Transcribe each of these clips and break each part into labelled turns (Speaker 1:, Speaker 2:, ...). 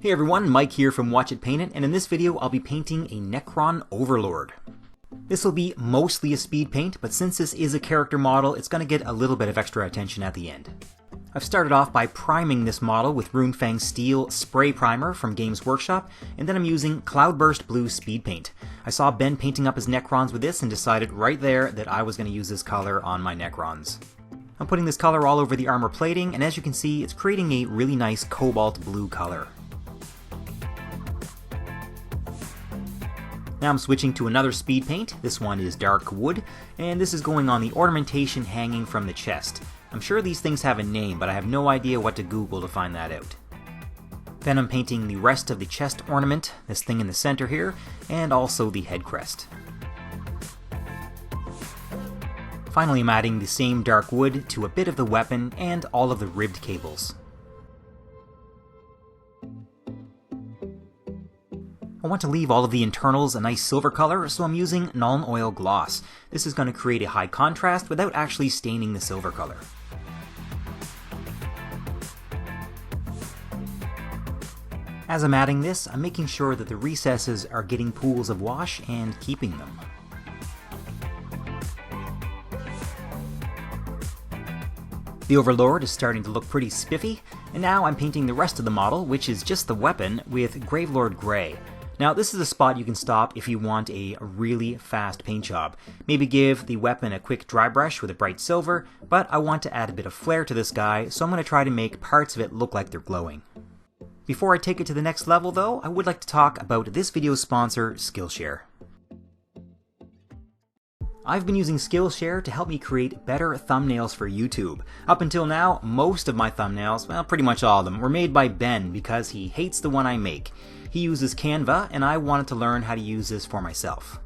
Speaker 1: Hey everyone, Mike here from Watch It Paint It, and in this video I'll be painting a Necron Overlord. This will be mostly a speed paint, but since this is a character model, it's going to get a little bit of extra attention at the end. I've started off by priming this model with Runefang Steel Spray Primer from Games Workshop, and then I'm using Cloudburst Blue Speed Paint. I saw Ben painting up his Necrons with this and decided right there that I was going to use this color on my Necrons. I'm putting this color all over the armor plating, and as you can see, it's creating a really nice cobalt blue color. Now I'm switching to another speed paint. This one is dark wood, and this is going on the ornamentation hanging from the chest. I'm sure these things have a name, but I have no idea what to Google to find that out. Then I'm painting the rest of the chest ornament, this thing in the center here, and also the head crest. Finally I'm adding the same dark wood to a bit of the weapon and all of the ribbed cables. I want to leave all of the internals a nice silver color, so I'm using Nuln Oil Gloss. This is going to create a high contrast without actually staining the silver color. As I'm adding this, I'm making sure that the recesses are getting pools of wash and keeping them. The Overlord is starting to look pretty spiffy, and now I'm painting the rest of the model, which is just the weapon, with Gravelord Grey. Now this is a spot you can stop if you want a really fast paint job. Maybe give the weapon a quick dry brush with a bright silver, but I want to add a bit of flair to this guy, so I'm going to try to make parts of it look like they're glowing. Before I take it to the next level though, I would like to talk about this video's sponsor, Skillshare. I've been using Skillshare to help me create better thumbnails for YouTube. Up until now, most of my thumbnails, well pretty much all of them, were made by Ben because he hates the one I make. He uses Canva, and I wanted to learn how to use this for myself.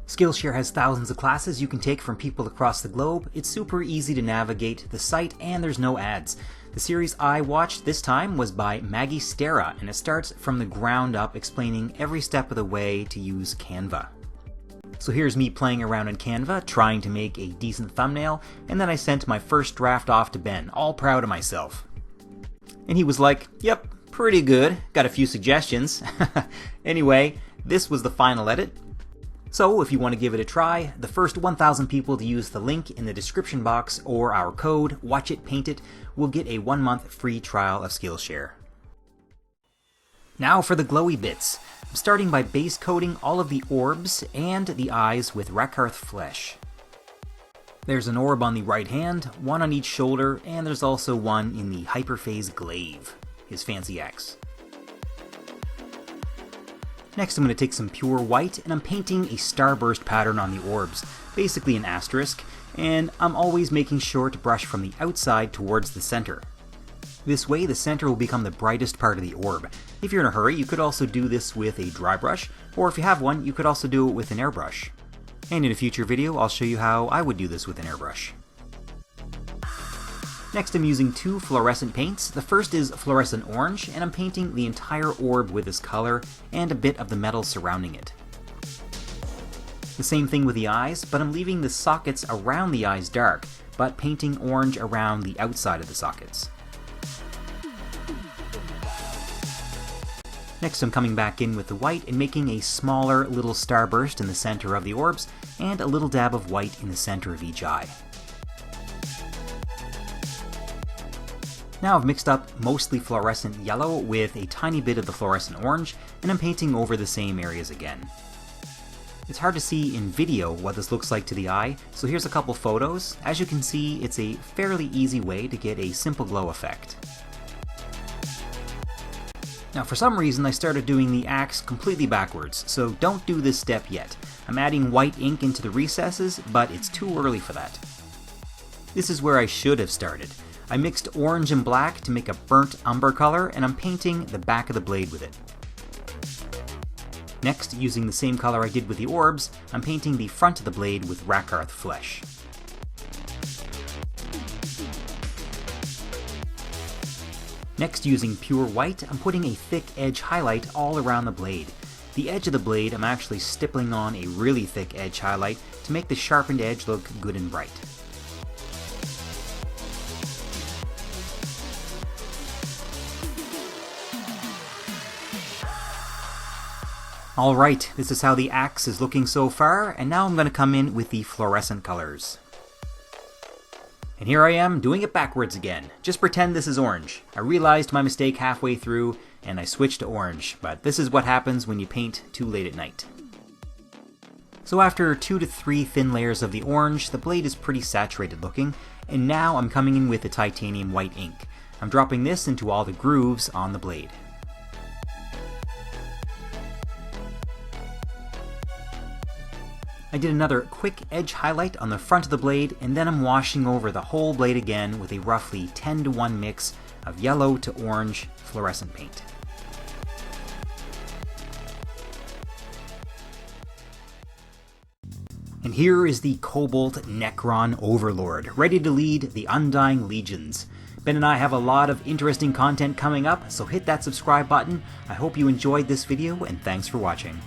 Speaker 1: Skillshare has thousands of classes you can take from people across the globe. It's super easy to navigate the site, and there's no ads. The series I watched this time was by Maggie Stera, and it starts from the ground up explaining every step of the way to use Canva. So here's me playing around in Canva, trying to make a decent thumbnail, and then I sent my first draft off to Ben, all proud of myself. And he was like, "Yep, pretty good, got a few suggestions." Anyway, this was the final edit. So if you want to give it a try, the first 1,000 people to use the link in the description box or our code WATCHITPAINTIT will get a 1-month free trial of Skillshare. Now for the glowy bits. I'm starting by base coating all of the orbs and the eyes with Rakarth Flesh. There's an orb on the right hand, one on each shoulder, and there's also one in the Hyperphase Glaive, his fancy axe. Next I'm going to take some pure white and I'm painting a starburst pattern on the orbs, basically an asterisk, and I'm always making sure to brush from the outside towards the center. This way the center will become the brightest part of the orb. If you're in a hurry, you could also do this with a dry brush, or if you have one, you could also do it with an airbrush. And in a future video, I'll show you how I would do this with an airbrush. Next I'm using two fluorescent paints. The first is fluorescent orange, and I'm painting the entire orb with this color and a bit of the metal surrounding it. The same thing with the eyes, but I'm leaving the sockets around the eyes dark, but painting orange around the outside of the sockets. Next I'm coming back in with the white and making a smaller little starburst in the center of the orbs, and a little dab of white in the center of each eye. Now I've mixed up mostly fluorescent yellow with a tiny bit of the fluorescent orange, and I'm painting over the same areas again. It's hard to see in video what this looks like to the eye, so here's a couple photos. As you can see, it's a fairly easy way to get a simple glow effect. Now for some reason I started doing the axe completely backwards, so don't do this step yet. I'm adding white ink into the recesses, but it's too early for that. This is where I should have started. I mixed orange and black to make a burnt umber color, and I'm painting the back of the blade with it. Next, using the same color I did with the orbs, I'm painting the front of the blade with Rakarth Flesh. Next, using pure white, I'm putting a thick edge highlight all around the blade. The edge of the blade, I'm actually stippling on a really thick edge highlight to make the sharpened edge look good and bright. Alright, this is how the axe is looking so far, and now I'm going to come in with the fluorescent colors. And here I am doing it backwards again. Just pretend this is orange. I realized my mistake halfway through, and I switched to orange, but this is what happens when you paint too late at night. So after 2 to 3 thin layers of the orange, the blade is pretty saturated looking, and now I'm coming in with the titanium white ink. I'm dropping this into all the grooves on the blade. I did another quick edge highlight on the front of the blade, and then I'm washing over the whole blade again with a roughly 10-to-1 mix of yellow to orange fluorescent paint. And here is the Cobalt Necron Overlord, ready to lead the Undying Legions. Ben and I have a lot of interesting content coming up, so hit that subscribe button. I hope you enjoyed this video, and thanks for watching.